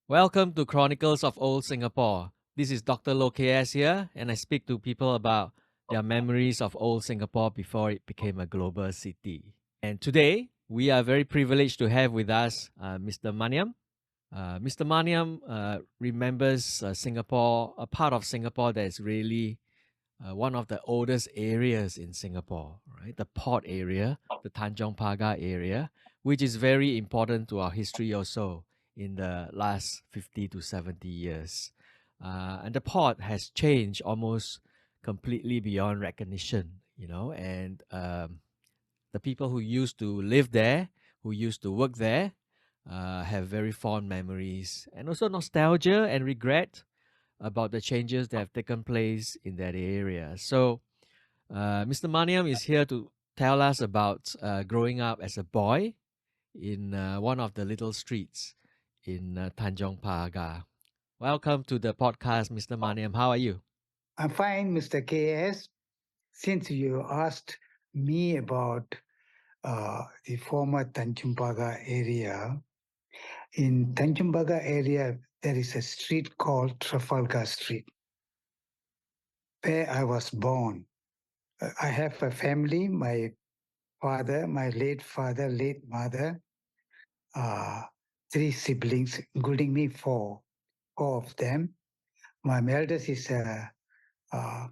Welcome to Chronicles of Old Singapore. This is Dr Loh KS here, and I speak to people about their memories of old Singapore before it became a global city. And today, we are very privileged to have with us Mr. Maniam. Mr. Maniam remembers Singapore, a part of Singapore that is really one of the oldest areas in Singapore, right? The port area, the Tanjong Pagar area, which is very important to our history also in the last 50 to 70 years. And the port has changed almost completely beyond recognition, and the people who used to live there, who used to work there, have very fond memories and also nostalgia and regret about the changes that have taken place in that area. So, Mr. Maniam is here to tell us about growing up as a boy in one of the little streets in Tanjong Pagar. Welcome to the podcast, Mr. Maniam. How are you? I'm fine, Mr. KS. Since you asked me about the former Tanjong Pagar area, in Tanjong Pagar area, there is a street called Trafalgar Street, where I was born. I have a family, my father, my late father, late mother, uh, three siblings, including me, four of them. My eldest uh,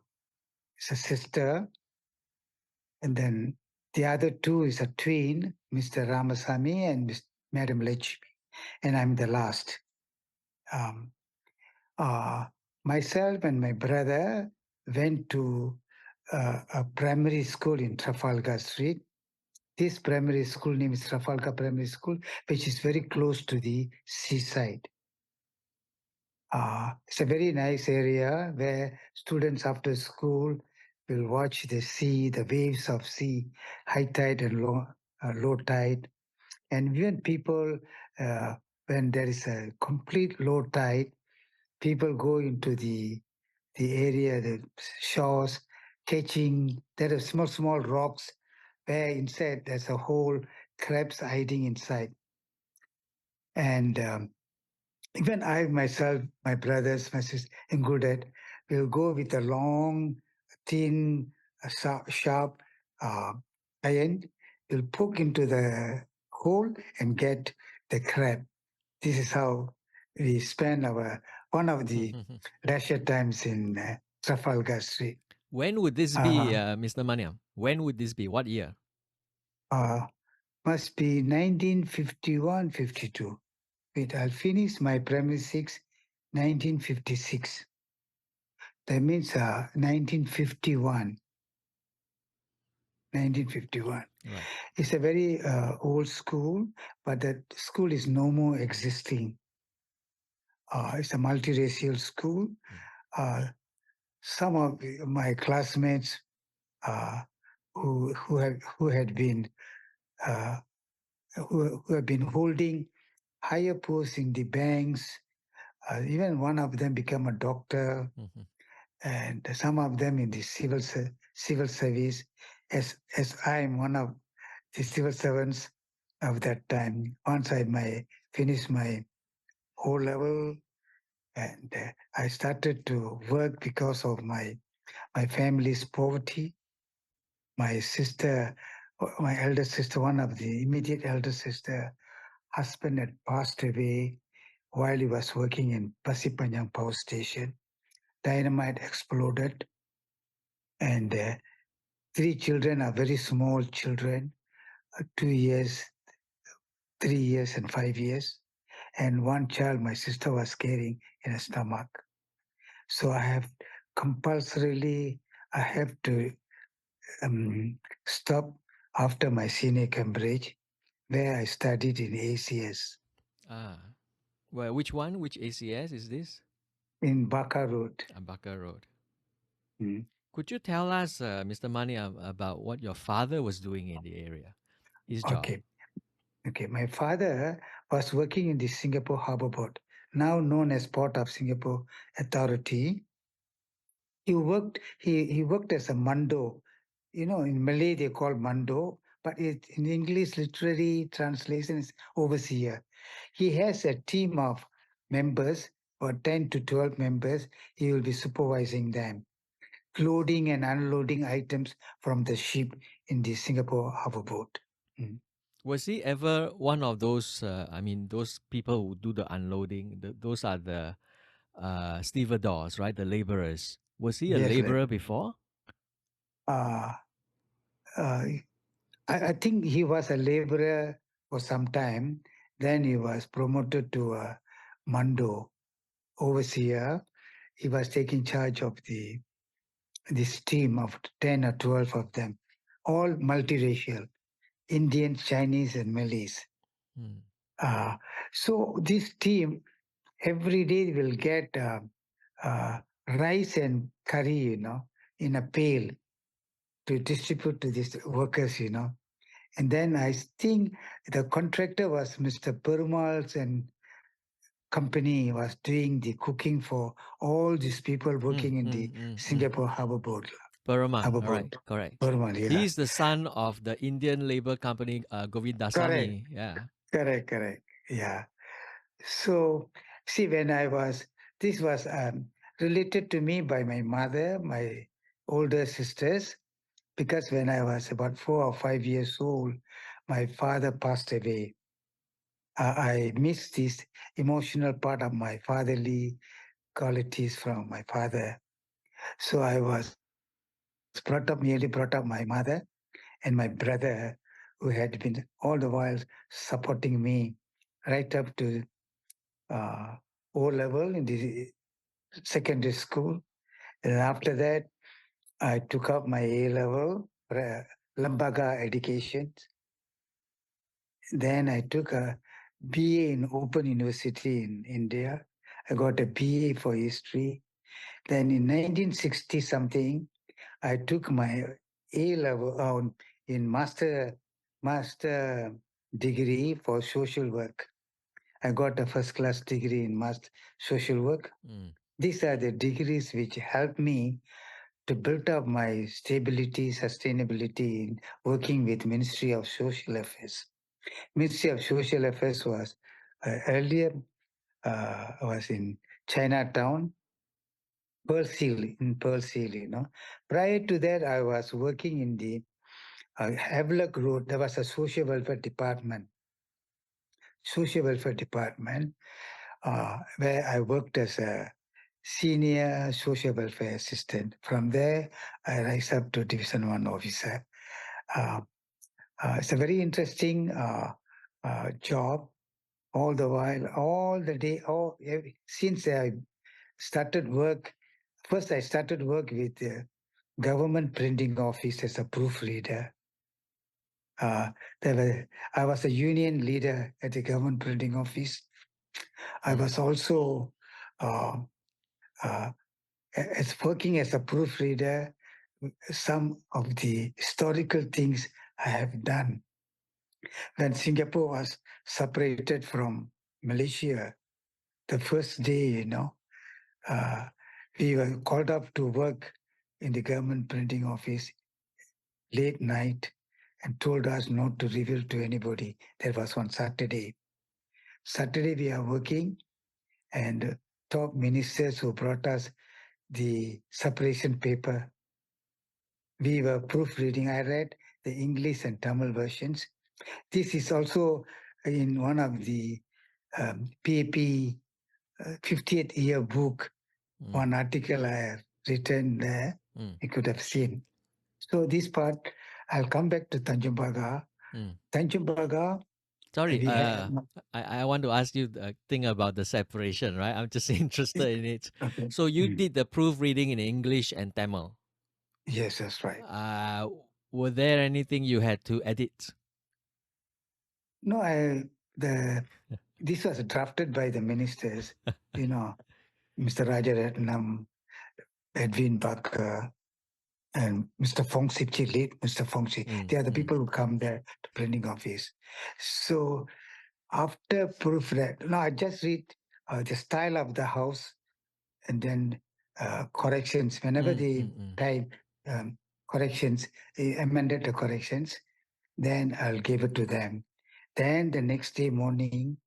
is a sister, and then the other two is a twin, Mr. Ramasamy and Madam Lechmi, and I'm the last. Um, uh, Myself and my brother went to a primary school in Trafalgar Street. This primary school name is Trafalgar Primary School, which is very close to the seaside. It's a very nice area where students after school will watch the sea, the waves of sea, high tide and low tide. And even people, uh, when there is a complete low tide, people go into the area, the shores, catching. There are small rocks where inside there's a whole crabs hiding inside. And even I myself, my brothers, my sisters, included, will go with a long, thin, sharp uh, iron. Will poke into the hole and get the crab. This is how we spend our one of the leisure times in Trafalgar Street. When would this be, Uh, Mr. Maniam? When would this be? What year? uh, must be 1951, 52. Wait, I'll finish my primary six, 1956. That means 1951. 1951. Right. It's a very old school, but that school is no more existing. It's a multiracial school. Mm. Uh, some of my classmates uh, who had been uh, who have been holding higher posts in the banks. Even one of them became a doctor, Mhm. and some of them in the civil service. As I am one of the civil servants of that time. Once I finished my O level, and I started to work because of my family's poverty. My sister, my elder sister, one of the immediate elder sister, husband had passed away while he was working in Pasipanyang power station. Dynamite exploded, and three children are very small children, 2 years, 3 years, and 5 years. And one child my sister was carrying in her stomach. So compulsorily, I have to stop after my senior Cambridge, where I studied in ACS Ah, well, which one? Which ACS is this? in Baka Road. Abaka Road. Mm. Could you tell us, Mr. Mani, about what your father was doing in the area, his job? Okay, okay. My father was working in the Singapore Harbour Board, now known as Port of Singapore Authority. He worked as a mando. In Malay they call mando, but in English literary translation is overseer. He has a team of members or 10 to 12 members. He will be supervising them, loading and unloading items from the ship in the Singapore harbour boat. Mm. Was he ever one of those? I mean, those people who do the unloading. Those are the stevedores, right? The laborers. Was he a Yes, laborer before? uh, uh, I think he was a laborer for some time. Then he was promoted to a Mando overseer. He was taking charge of this team of 10 or 12 of them, all multiracial, Indians, Chinese, and Malays. Hmm. Uh, so this team every day will get uh, rice and curry, in a pail to distribute to these workers, And then I think the contractor was Mr. Perumal's and company was doing the cooking for all these people working in the Singapore Harbour Boat. Perumal. Harbour All right, Boat. correct. Perumal, yeah. He's the son of the Indian labor company Correct, Govindasamy. Yeah. correct. Yeah. So, see, this was related to me by my mother, my older sisters, because when I was about 4 or 5 years old, my father passed away. I missed this emotional part of my fatherly qualities from my father. So I was nearly brought up my mother and my brother, who had been all the while supporting me right up to uh, O level in the secondary school. And after that, I took up my A level, Lambaga education. Then I took a BA in Open University in India. I got a BA for history. Then in 1960 something, I took my A level in master degree for social work. I got a first class degree in master social work. Mm. These are the degrees which helped me to build up my stability, sustainability in working with Ministry of Social Affairs. Ministry of Social Affairs was earlier was in Chinatown, Pearl Seal, Prior to that, I was working in the Havelock Road. There was a social welfare department, where I worked as a senior social welfare assistant. From there, I rise up to Division 1 officer. Uh, it's a very interesting job. All the while, all the day, since I started work, first I started work with the government printing office as a proofreader. Uh, I was a union leader at the government printing office. I was also uh, uh, as working as a proofreader. Some of the historical things I have done when Singapore was separated from Malaysia. The first day, uh, we were called up to work in the government printing office late night and told us not to reveal to anybody. That was on Saturday. Saturday we are working, and top ministers who brought us the separation paper, we were proofreading. I read the English and Tamil versions. This is also in one of the PAP 50th year book, one article I have written there. You could have seen. So this part, I'll come back to Tanjong Pagar. Tanjong Pagar, Sorry, we have... I want to ask you a thing about the separation, right? I'm just interested in it. Okay. So you did the proofreading in English and Tamil. Yes, that's right. Were there anything you had to edit? No, this was drafted by the ministers, Mr. Rajaratnam, Edwin Barker, and Mr. Fongsi, late Mr. Fongsi. They are the people who come there to printing office. So after proofread, no, I just read the style of the house and then corrections. Whenever they type corrections, amended the corrections, then I'll give it to them. Then the next day morning,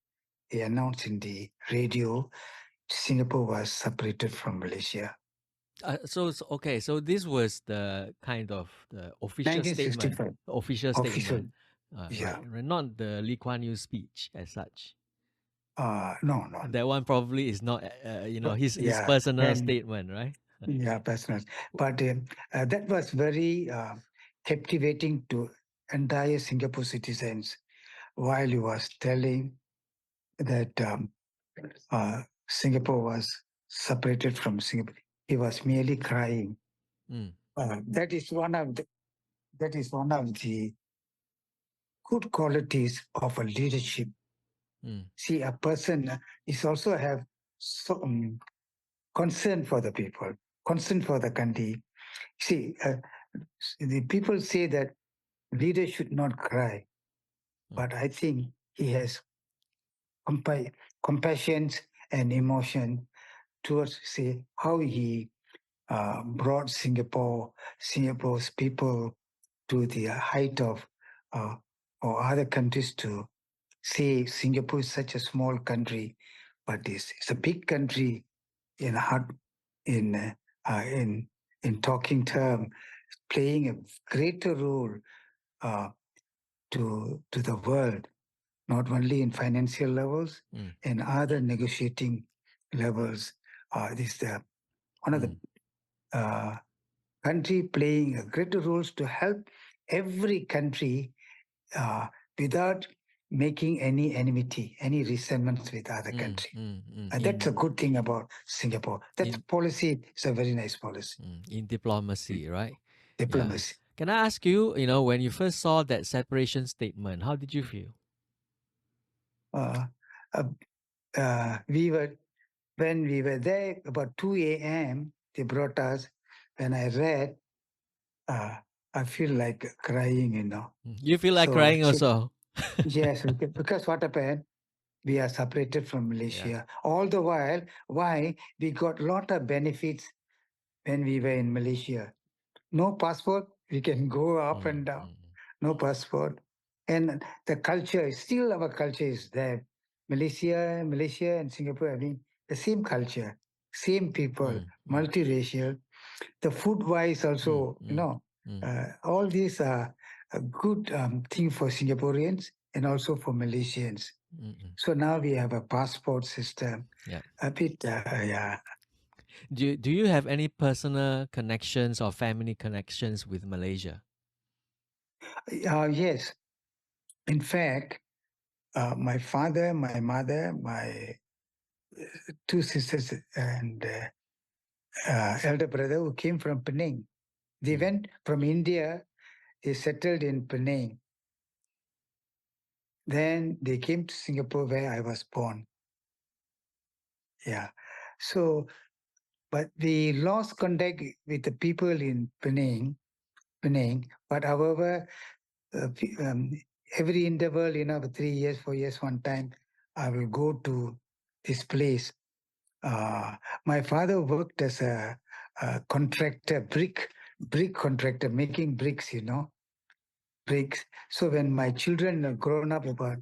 he announced in the radio Singapore was separated from Malaysia. Okay, so this was the kind of the '65, official official. statement, Yeah. right? Not the Lee Kuan Yew speech as such. No, no. That one probably is not, But, his yeah, personal and statement, right? yeah, personal. But that was very captivating to entire Singapore citizens while he was telling that Singapore was separated from Singapore. He was merely crying. Mm, That is one of the good qualities of a leadership. mm, See, a person is also have concern for the people, concern for the country. See, the people say that leaders should not cry, mm, but I think he has compa- compassion and emotion towards, say, how he brought Singapore's people to the height of uh, or other countries to say Singapore is such a small country, but it's a big country in heart, in in talking term, playing a greater role uh, to the world, not only in financial levels mm, and other negotiating levels. This one of the mm, uh, country playing a greater roles to help every country uh, without making any enmity, any resentments with other mm, country. mm, mm. And that's a good thing about Singapore. That In policy is a very nice policy. in diplomacy, right? Yeah. Diplomacy. Can I ask you, when you first saw that separation statement, how did you feel? Uh, uh, we were when we were there about 2 a.m. They brought us. When I read, uh, I feel like crying. You feel like So crying also? yes, because what happened? We are separated from Yeah. Malaysia. All the while, why we got lot of benefits when we were in Malaysia. No passport, we can go up Mm, and down. mm, No passport. And the culture, still our culture is there. Malaysia and Singapore having the same culture, same people, mm, mm, multiracial. The food wise mm, also, mm, mm, all these are a good thing for Singaporeans and also for Malaysians. mm, mm. So now we have a passport system. Yeah. A bit, yeah. Do you have any personal connections or family connections with Malaysia? Yes. In fact, my father, my mother, my two sisters, and elder brother who came from Penang. They Mm, went from India, they settled in Penang. Then they came to Singapore where I was born. Yeah. So, but we lost contact with the people in Penang. But however, uh, p- um, every interval, 3 years, 4 years, one time, I will go to this place. My father worked as a contractor, brick contractor, making bricks, bricks. So when my children are grown up about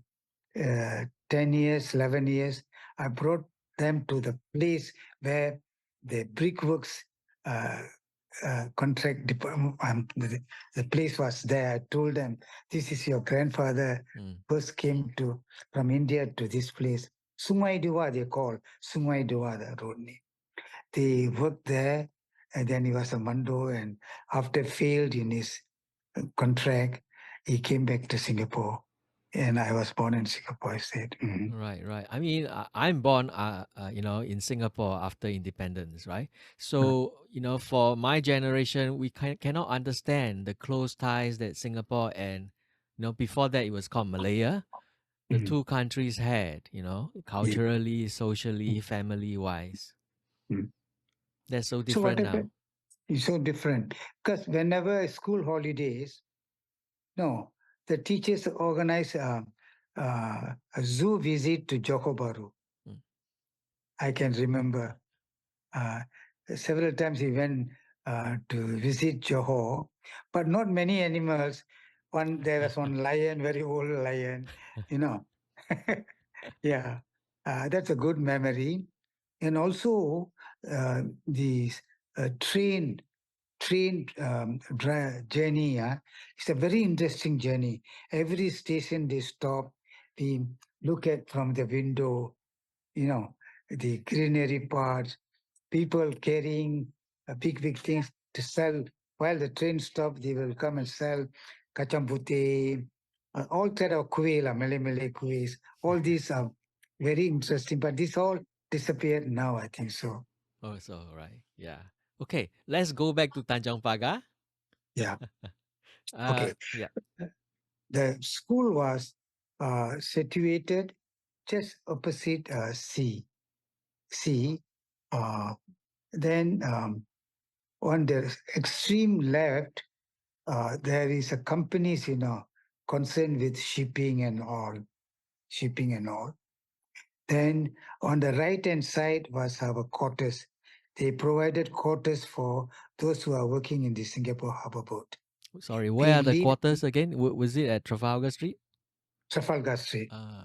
10 years, 11 years, I brought them to the place where the brickworks uh, contract department, the place was there. I told them, this is your grandfather mm, first came from India to this place. Sungai Dua, they call. Sungai Dua, the road name. They worked there, and then he was a Mando, and after failed in his contract, he came back to Singapore. And I was born in Singapore, I said. Mhm. right, right. I mean, I'm born, in Singapore after independence, right? So, for my generation, we cannot understand the close ties that Singapore and, before that it was called Malaya, the Mhm. two countries had, Yeah. culturally, socially, family wise. Mhm. That's so So what different happened? now. It's so different. Because whenever school holidays, no, the teachers organize a zoo visit to Johor Bahru. Mm. I can remember uh, several times he went to visit Johor, but not many animals. There was one lion, very old lion, you know. Yeah. That's a good memory. And also the train journey. It's a very interesting journey. Every station they stop, we look at from the window, you know, the greenery parts, people carrying big things to sell. While the train stop, they will come and sell kacang putih, all kind of kuih, mele kuih. All these are very interesting, but this all disappeared now, I think so. Oh, so right. Yeah. Okay, let's go back to Tanjong Pagar. Yeah. Okay. Yeah. The school was situated just opposite sea. Sea. Uh, then on the extreme left, there is a companies, concerned with shipping and all. Then on the right hand side was our quarters. They provided quarters for those who are working in the Singapore Harbour Boat. Sorry, We where are the live quarters again? Was it at Trafalgar Street? Trafalgar Street. Uh,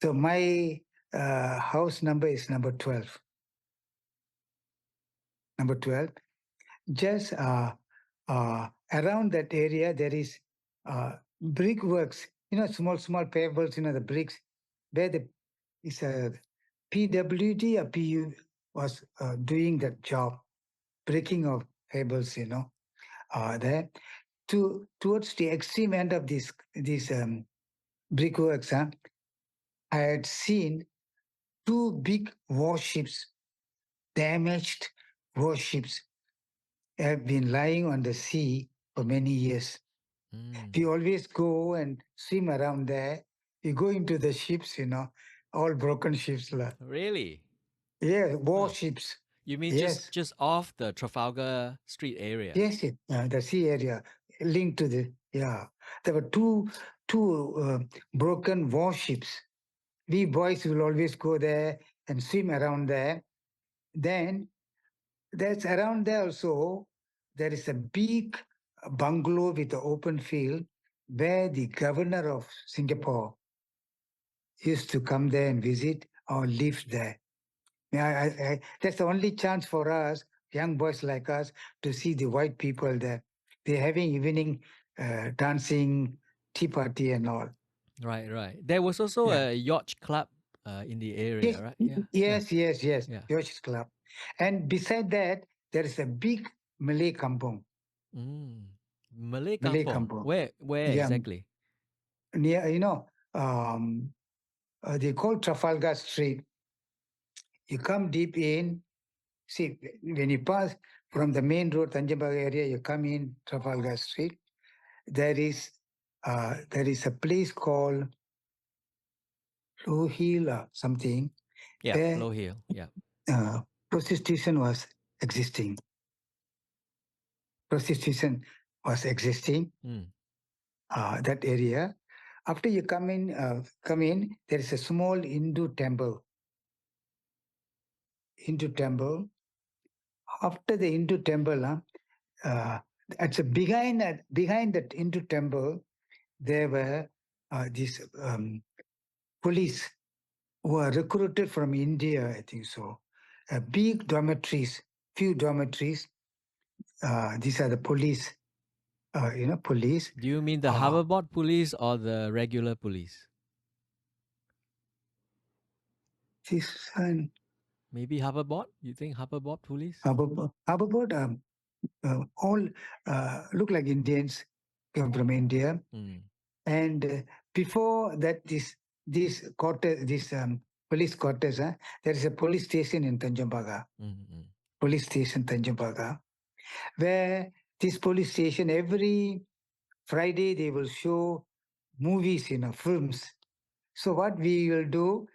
So my house number is number 12. Number 12. Just around that area, there is brickworks, small pebbles, the bricks, where the is a PWD or PU was doing that job, breaking of pebbles, there. Towards the extreme end of these brickworks, I had seen two big warships, damaged warships, have been lying on the sea for many years. We always go and swim around there. We go into the ships, all broken ships. really? Yeah, Huh. warships. You mean Yes, just off the Trafalgar Street area? yes, the sea area linked to the, yeah. There were two broken warships. We boys will always go there and swim around there. Then there's around there also, there is a big bungalow with an open field where the governor of Singapore used to come there and visit or live there. Yeah, that's the only chance for us, young boys like us, to see the white people there. They're having evening dancing, tea party and all. Right, right. There was also Yeah. a yacht club in the area, right? Yeah, yeah, Yes. yeah. Yosh's Club. And beside that, there is a big Malay kampong. Mm. Malay Malay Kampong. kampong. Where Yeah, exactly? near, they call Trafalgar Street. You come deep in. See, when you pass from the main road, Tanjong Pagar area, you come in Trafalgar Street. There is a place called Low Hill or something Yeah, where Low Hill. Yeah. uh, prostitution was existing. Prostitution was existing. Mm. That area. After you come in, there is a small Hindu temple. Hindu temple. After the Hindu temple, it's a behind that Hindu temple, there were these police who are recruited from India, I think so. Big dormitories, few dormitories. These are the police, police. Do you mean the hoverboard police or the regular police? This Maybe hoverboard? You think hoverboard police? about all look like Indians come from India. Mm. And before that, this quarter, this police quarters, there is a police station in Tanjong Pagar. Mm-hmm. Police station Tanjong Pagar, where this police station every Friday they will show movies, films. So what we will do,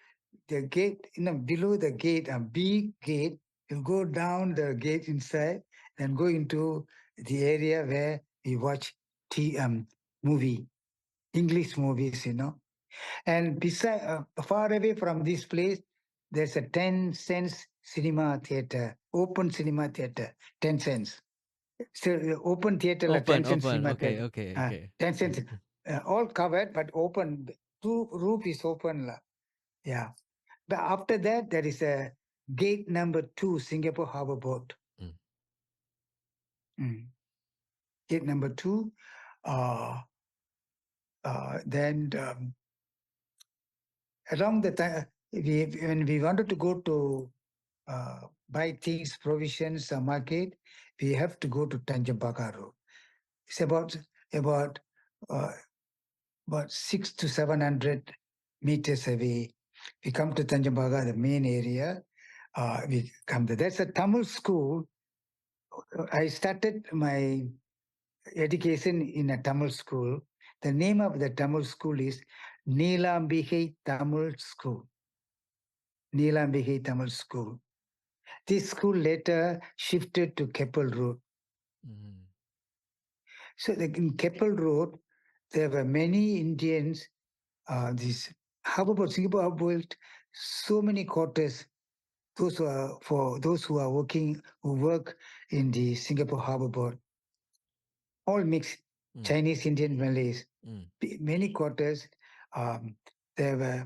the gate, below the gate, a big gate, you go down the gate inside and go into the area where we watch movie, English movies, And beside, far away from this place, there's a 10 cents cinema theater, open cinema theater, 10 cents. So open theater, 10 cents Open. cinema Okay, theater, okay, okay. 10 cents, all covered, but open. Two roof is open. Yeah. But after that, there is a gate number 2, Singapore Harbour Boat. Mm. Mm. Gate number 2. Then along the time, when we wanted to go to buy things, provisions, market, we have to go to Tanjong Pagar Road. It's about uh, about 600 to 700 meters away. We come to Tanjong Pagar, the main area. We come there. That's a Tamil school. I started my education in a Tamil school. The name of the Tamil school is Neelambigai Tamil School. Neelambigai Tamil School. This school later shifted to Keppel Road. Mm. So in Keppel Road, there were many Indians. This Harbour Board, Singapore have built so many quarters. Those who are for those who are working, who work in the Singapore Harbour Board, all mixed, Mm. Chinese, Indian, Malays. Mm. Many quarters. There were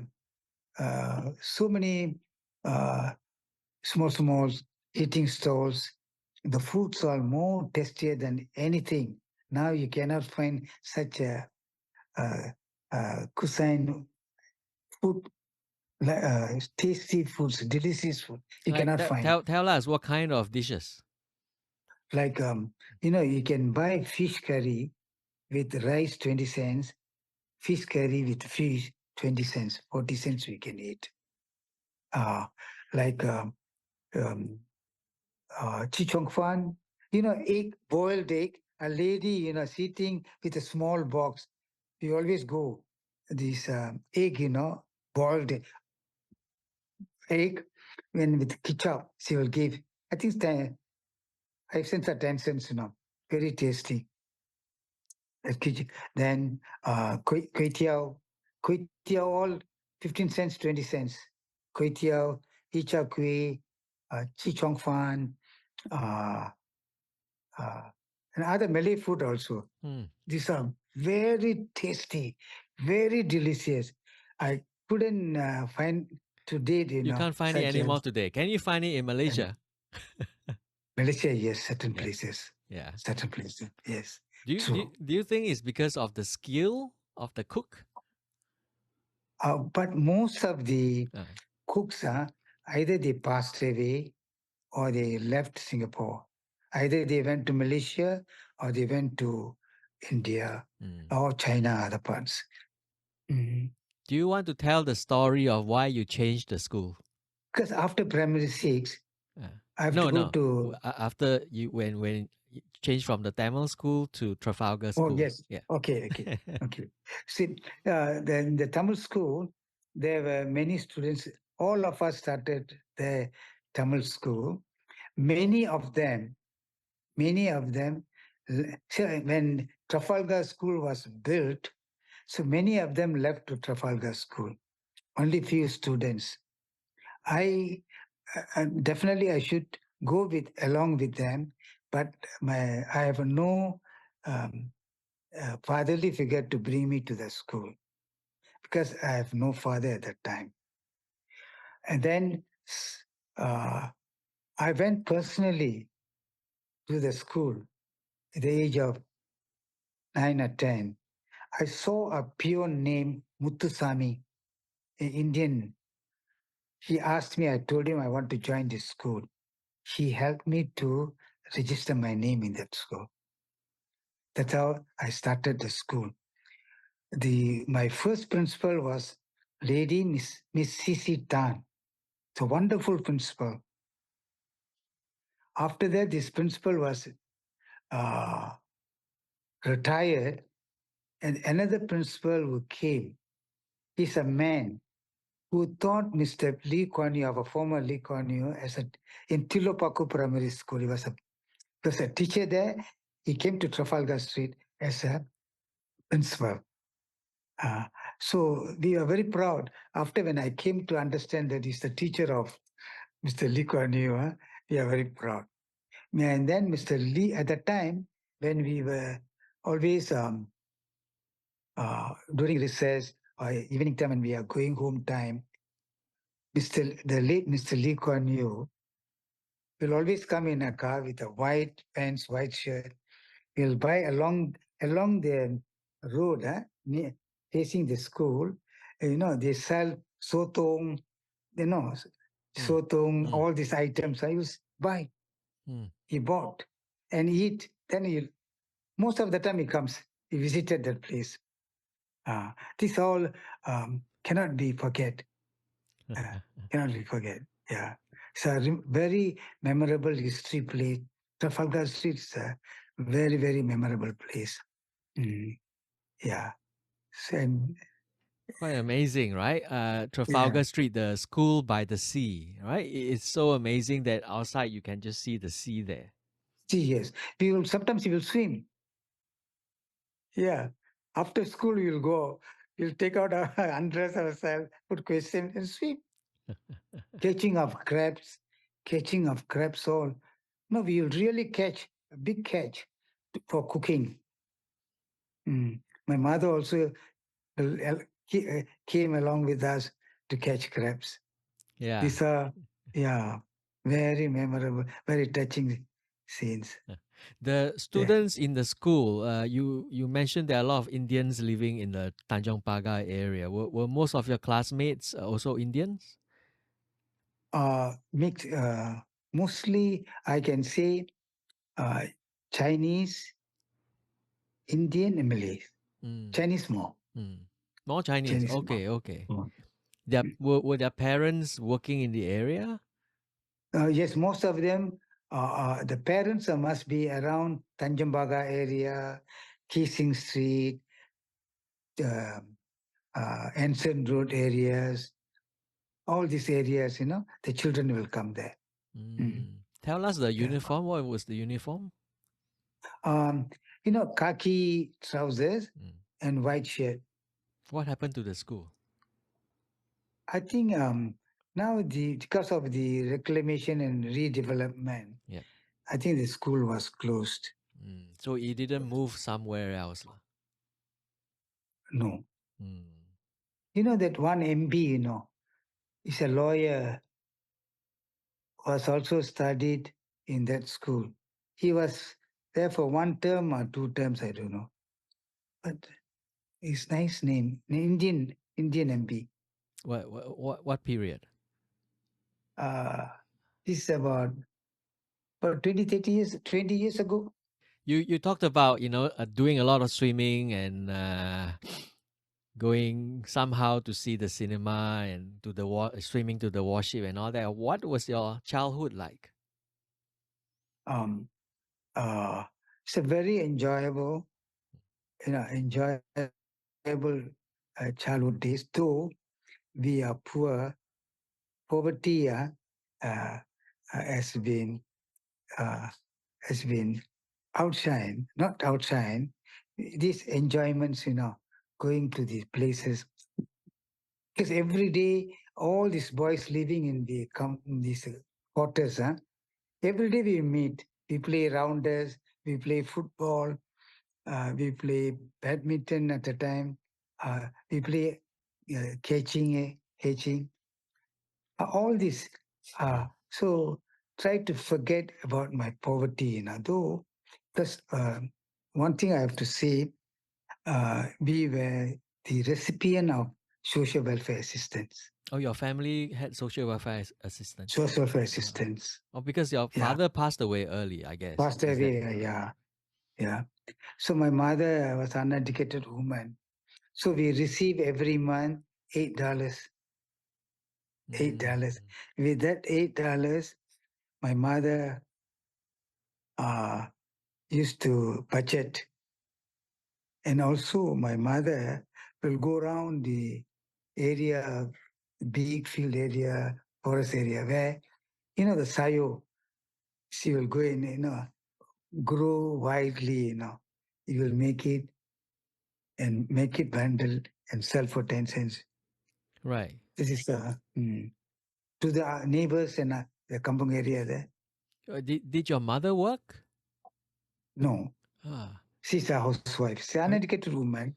so many small eating stalls. The foods are more tastier than anything. Now you cannot find such a cuisine food, tasty foods, delicious food. You Like cannot find. tell us what kind of dishes. Like you can buy fish curry with rice 20 cents, fish curry with fish 20 cents, 40 cents we can eat. Like chi chong fan, egg, boiled egg, a lady, sitting with a small box. We always go, this egg, boiled egg, when with ketchup, she will give, I think, 5 cents or 10 cents, very tasty. Then kway teow all 15 cents, 20 cents. Kway teow, icha kueh, chi chong fan, uh, uh, and other Malay food also. Mm. These are very tasty, very delicious. I couldn't find today, You can't find it such a anymore today. Can you find it in and Malaysia? Malaysia, yes, certain Yeah. places. Yeah. Certain places, yes. Do True. you think it's because of the skill of the cook? But most of the Uh, cooks, either they passed away or they left Singapore. Either they went to Malaysia or they went to India mm. or China, other parts. Mhm. Do you want to tell the story of why you changed the school? Because after primary six, Uh, I have to no, go no. to. After you when you changed from the Tamil school to Trafalgar Oh, School. yes. Yeah. Okay. See, then the Tamil school, there were many students. All of us started the Tamil school. Many of them, so when Trafalgar School was built, so many of them left to Trafalgar School. Only few students. I definitely I should go along with them, but I have no um, fatherly figure to bring me to the school because I have no father at that time. And then uh, I went personally to the school at the age of 9 or 10. I saw a peon named Muthusamy, an Indian. He asked me, I told him I want to join this school. He helped me to register my name in that school. That's how I started the school. My first principal was Lady Miss C.C. Tan. It's a wonderful principal. After that, this principal was uh, retired, and another principal who came is a man who taught Mr. Lee Kuan Yew, our former Lee Kuan Yew, in Tilopaku Primary School. He was a teacher there. He came to Trafalgar Street as a principal. Uh, so we are very proud. After when I came to understand that he's the teacher of Mr. Lee Kuan Yew, we are very proud. And then Mr. Lee, at the time, when we were always during recess or evening time when we are going home time, the late Mr. Lee Kuan Yew will always come in a car with a white pants, white shirt. He'll buy along the road, facing the school. They sell sotong, you know, Mm, sotong, mm, all these items. I was buy. mm. He bought and eat. Then most of the time he comes. He visited that place. This all cannot be forget. Uh, cannot be forget. Yeah, it's a very memorable history place. Trafalgar Street is a very very memorable place. Mm, yeah, and Quite amazing, right? yeah, Trafalgar Street, the school by the sea, right? It's so amazing that outside you can just see the sea there. see, yes, we will sometimes we will swim. Yeah, after school we'll go. We'll take out our undress ourselves, put question and swim. Catching of crabs, catching of crabs. All no, we will really catch a big catch for cooking. Mm. My mother also came along with us to catch crabs. Yeah. These are, yeah, very memorable, very touching scenes. The Yeah. students in the school, you mentioned there are a lot of Indians living in the Tanjong Pagar area. Were most of your classmates also Indians? Mix, mostly, I can say uh, Chinese, Indian, and Malay. Mm, Chinese more. mm. More Chinese. Chinese more. Okay, okay. Mm. Were their parents working in the area? Yes, most of them, the parents must be around Tanjong Pagar area, Kissing Street, uh, Anson Road areas, all these areas, the children will come there. Mm, Mm. Tell us the yeah. uniform. What was the uniform? Um, khaki trousers Mm. and white shirt. What happened to the school? I think now because of the reclamation and redevelopment, Yeah. I think the school was closed. So he didn't move somewhere else. Lah. No. Mm. You know that one MB, is a lawyer, was also studied in that school. He was there for one term or two terms, I don't know. But his nice name, Indian MP. What period? Uh, this is about 20, 30 years, 20 years ago. You talked about doing a lot of swimming and going somehow to see the cinema and to the swimming to the warship and all that. What was your childhood like? Um, uh, it's a very enjoyable childhood days. Though we are poor, poverty has been uh, has been not outshine these enjoyments. Going to these places because every day all these boys living in these quarters, every day we meet. We play rounders, we play football, we play badminton at the time. We play catching, all this. So try to forget about my poverty, though that's one thing I have to say, we were the recipient of social welfare assistance. Oh, your family had social welfare assistance. Social welfare Uh, assistance. oh, because your Yeah. father passed away early, I guess. Passed Is that away, yeah. Yeah. So my mother was an uneducated woman. So we receive every month $8. $8. mm, With that $8, my mother uh, used to budget. And also my mother will go around the area, big field area, forest area, where, the sayo, she will go in, grow widely, you will make it bundle and sell for 10 cents. right? This is to the neighbors and the kampung area there. Did your mother work? No, Ah, she's a housewife. She's an oh, uneducated woman.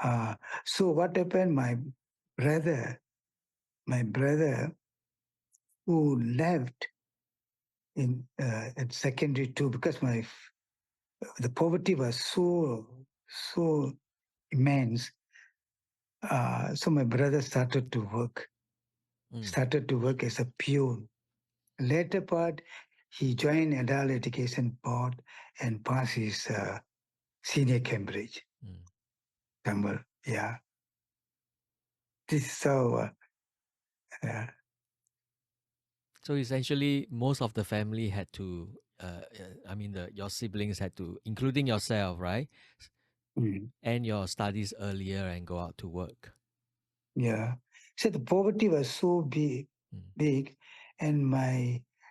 yeah. So what happened? Brother, my brother who left in at secondary too, because the poverty was so immense. So my brother Mm, started to work as a peon. Later part, he joined adult education board and passed his senior Cambridge. mm. Tamil, yeah. This is how. Uh, So essentially, most of the family had to. I mean, your siblings had to, including yourself, right? mm, End your studies earlier and go out to work. yeah. So the poverty was so Mm, big, and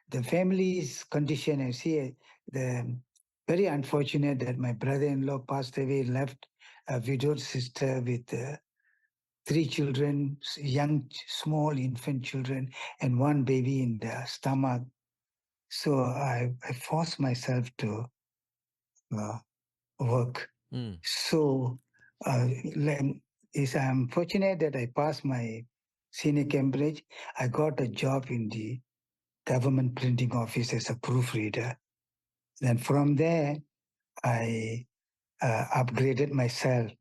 the family's condition. I see the very unfortunate that my brother-in-law passed away, left a widowed sister with 3 children, young, small infant children, and one baby in the stomach. So I forced myself to uh, work. mm, So uh, I'm fortunate that I passed my senior Cambridge. I got a job in the government printing office as a proofreader. Then from there, I upgraded myself.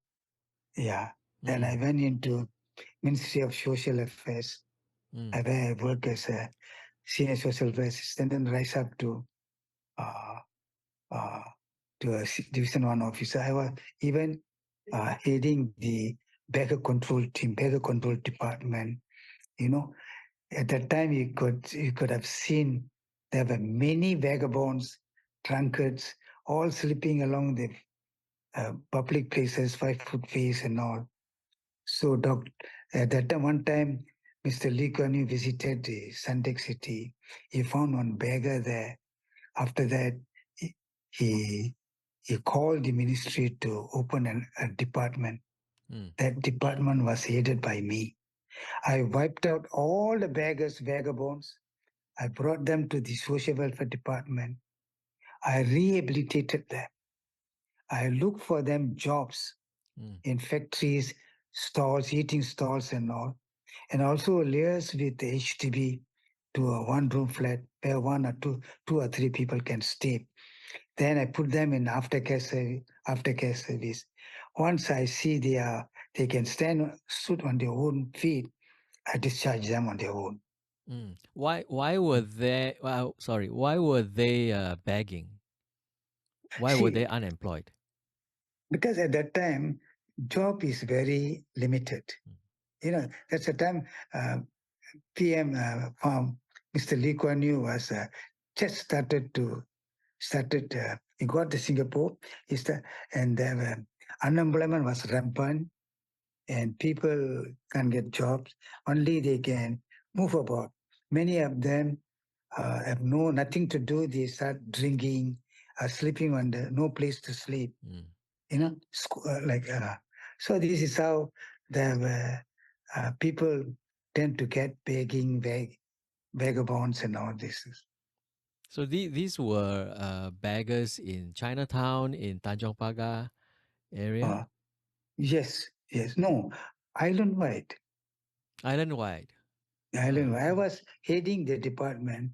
Yeah. Then I mm, went into Ministry of Social Affairs, mm, where I work as a senior social welfare assistant and rise up uh, uh, to a Division 1 officer. I was even heading the beggar control department. You know, at that time you could have seen there were many vagabonds, drunkards, all sleeping along the public places, 5 footways and all. So, at that time, one time, Mr. Lee Kuan Yew visited the Suntec City. He found one beggar there. After that, he he he called the ministry to open a department. mm, That department was headed by me. I wiped out all the beggars, vagabonds. I brought them to the social welfare department. I rehabilitated them. I looked for them jobs mm, in factories, stalls, eating stalls, and all. And also liaise with the HDB to a one-room flat where two or three people can stay. Then I put them in aftercare service. Once I see they can stood on their own feet, I discharge them on their own. mm. Why were they? Well, sorry. Why were they begging? Why were See, they unemployed? because at that time, job is very limited. Mm, That's the time PM Mr. Lee Kuan Yew was just he got to Singapore, and unemployment was rampant, and people can't get jobs. Only they can move about. Many of them have nothing to do. They start drinking, sleeping on no place to sleep. mm. Like so. This is how the people tend to get begging, vagabonds, and all this. So these were beggars in Chinatown, in Tanjong Pagar area, Uh, yes, yes, no, island wide. island wide. Island wide. I Okay. was heading the department.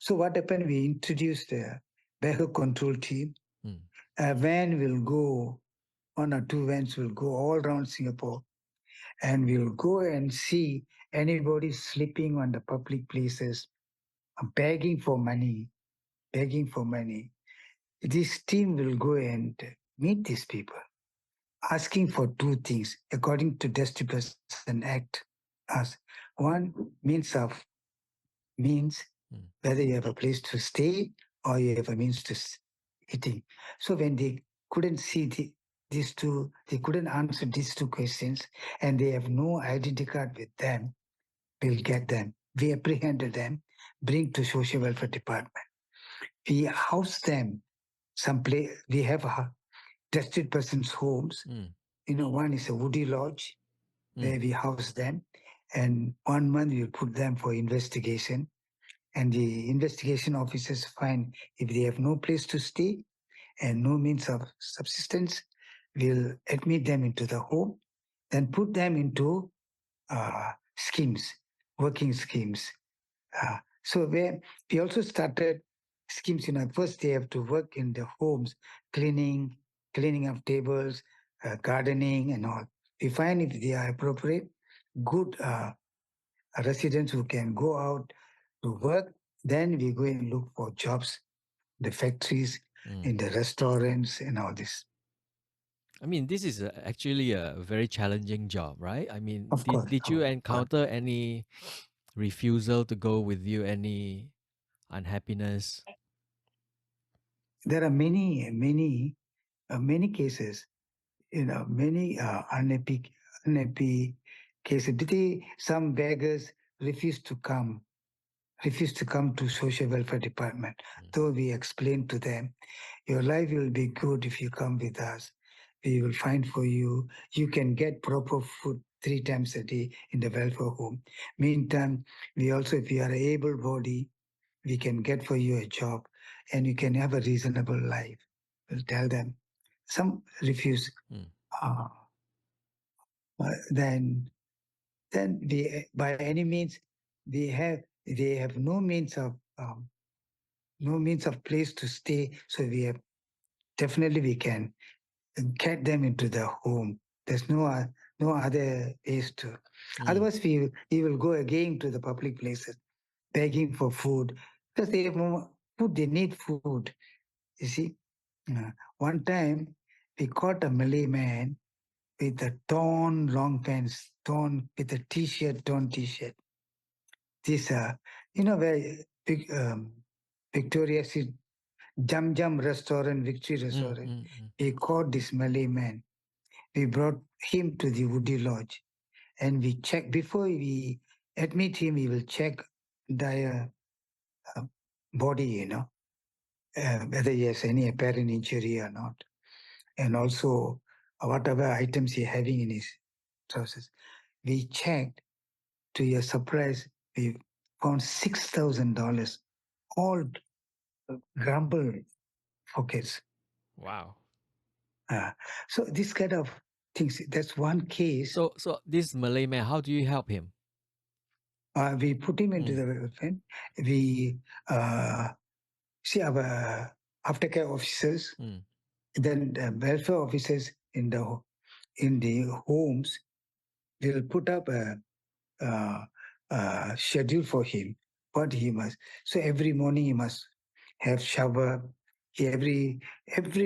So what happened? We introduced a beggar control team. Mm, A van will go, one or two vans will go all around Singapore, and we'll go and see anybody sleeping on the public places, begging for money, begging for money. This team will go and meet these people, asking for two things according to Distribution Act. As one means mm, whether you have a place to stay or you have a means to eating. So when they couldn't see these two, they couldn't answer these two questions, and they have no identity card with them, we'll get them. We apprehended them, bring to social welfare department. We house them someplace. We have trusted persons' homes. mm, One is a woody lodge mm, where we house them, and 1 month we put them for investigation. And the investigation officers find if they have no place to stay and no means of subsistence, we'll admit them into the home, then put them into schemes, working schemes, So where we also started schemes. First they have to work in the homes, cleaning, cleaning of tables, gardening, and all. We find if they are appropriate, good residents who can go out to work, then we go and look for jobs, the factories, Mm. in the restaurants, and all this. I mean, this is actually a very challenging job, right? I mean, Of course, did you of course. encounter any refusal to go with you, any unhappiness? There are many cases. Many unhappy cases. Some beggars refuse to come, refuse to come to social welfare department. Mm. Though we explain to them, your life will be good if you come with us. We will find for you. You can get proper food 3 times a day in the welfare home. Meantime, we also, if you are able body, we can get for you a job and you can have a reasonable life. We'll tell them. Some refuse. Mm. Uh, then we, by any means, they have no means of place to stay. So we have definitely we can get them into the home. There's no other ways to. Mm. Otherwise, we will go again to the public places begging for food because they have no food. They need food. You see, one time we caught a Malay man with a torn long pants, torn with a t-shirt, torn t-shirt. This, where big Victoria Jam Jam restaurant, Victory Mm. restaurant. Mm. Mm. We caught this Malay man. We brought him to the Woody Lodge and we checked, before we admit him, we will check the uh, body, whether he has any apparent injury or not. And also whatever items he having in his trousers. We checked, to your surprise, we found $6,000, all grumble pockets. Wow. Uh, so this kind of things, that's one case. So this Malay man, how do you help him? We put him into Mm. the van. We see our aftercare officers, Mm. then the welfare officers in the homes will put up uh, schedule for him. What he must. So every morning he must have shower. Every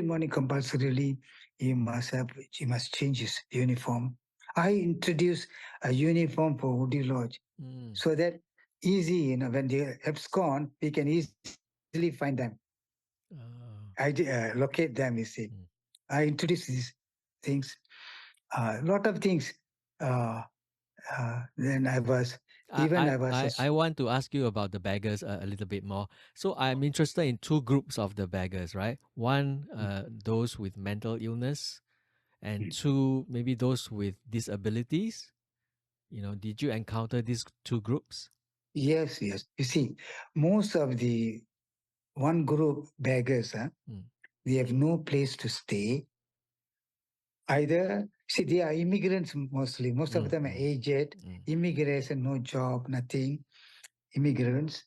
morning compulsorily he must change his uniform. I introduce a uniform for Woody Lodge Mm. so that easy, when they abscond, we can easily find them. Ah. Locate them. You see, Mm. I introduce these things, a lot of things. Uh, then I was even I was a I want to ask you about the beggars a little bit more. So I'm interested in two groups of the beggars, right? One, those with mental illness, and two, maybe those with disabilities. Did you encounter these two groups? yes, yes. You see, most of the one group beggars, Mm. they have no place to stay. Either, see, they are immigrants mostly. Most of Mm. them are Mm. aged, Mm. immigrants and no job, nothing. Immigrants.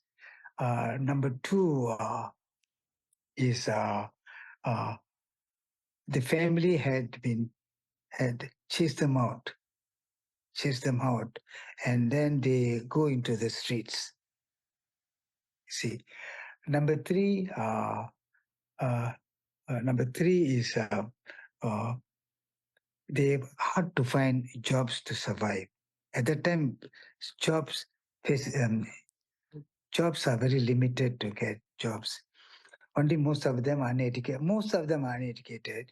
Number two is uh, the family had chased them out, and then they go into the streets. See, number three. Uh, Number three is uh, they hard to find jobs to survive. At that time, jobs face, jobs are very limited to get jobs. Only most of them are uneducated. Most of them are uneducated.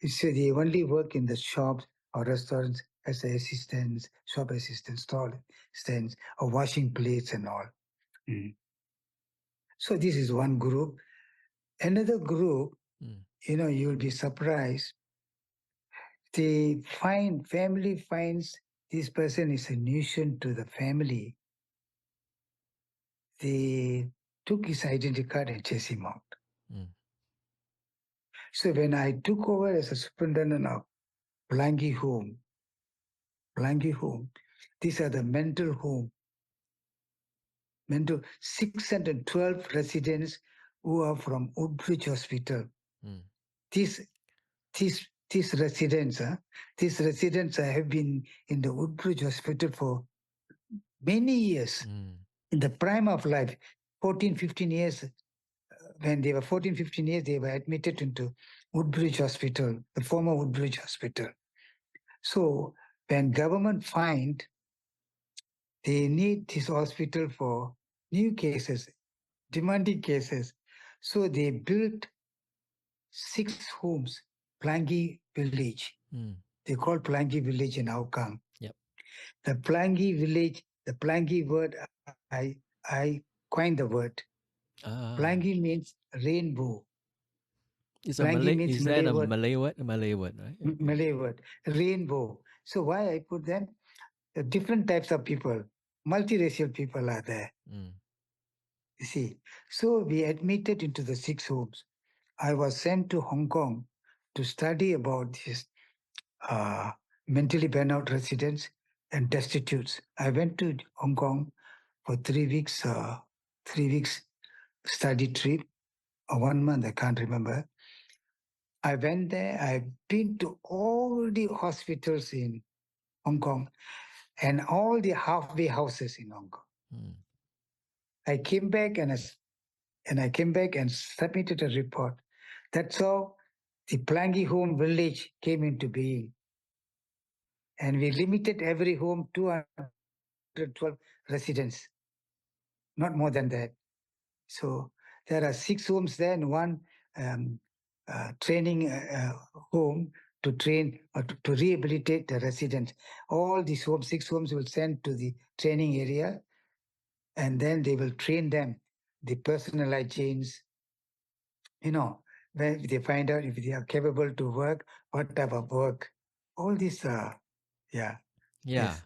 So they only work in the shops or restaurants as assistants, shop assistants, stall assistants, or washing plates and all. Mm. So this is one group. Another group, Mm. you'll be surprised. The family finds this person is a nuisance to the family. They took his identity card and chased him out. Mm. So when I took over as a superintendent of Blangi home, these are the mental home. went to 612 residents who are from Woodbridge Hospital. Mm. These these residents have been in the Woodbridge Hospital for many years, Mm. in the prime of life, 14, 15 years. When they were 14, 15 years, they were admitted into Woodbridge Hospital, the former Woodbridge Hospital. So when government find they need this hospital for new cases, demanding cases, so they built 6 homes, Plangi village. Mm. They call Plangi village in Aukang. Yep. The Plangi village, the Plangi word, I coined the word. Ah. Plangi means rainbow. It's a Plangi Malay. means Is that Malay a word. Malay word? A Malay word, right? Okay. Malay word, rainbow. So why I put them? Different types of people, multiracial people are there. Mm. You see, so we admitted into the 6 homes. I was sent to Hong Kong to study about these uh, mentally burnout residents and destitutes. I went to Hong Kong for 3 weeks study trip, or 1 month, I can't remember. I went there. I've been to all the hospitals in Hong Kong and all the halfway houses in Hong Kong. Mm. I came back and submitted a report. That's how the Plangi Home Village came into being. And we limited every home 212 residents, not more than that. So there are 6 homes there and 1 um, training home to train or to rehabilitate the residents. All these homes, 6 homes, will send to the training area, and then they will train them, the personal hygiene, when they find out if they are capable to work, what type of work. All these, yeah. Yeah. Yes.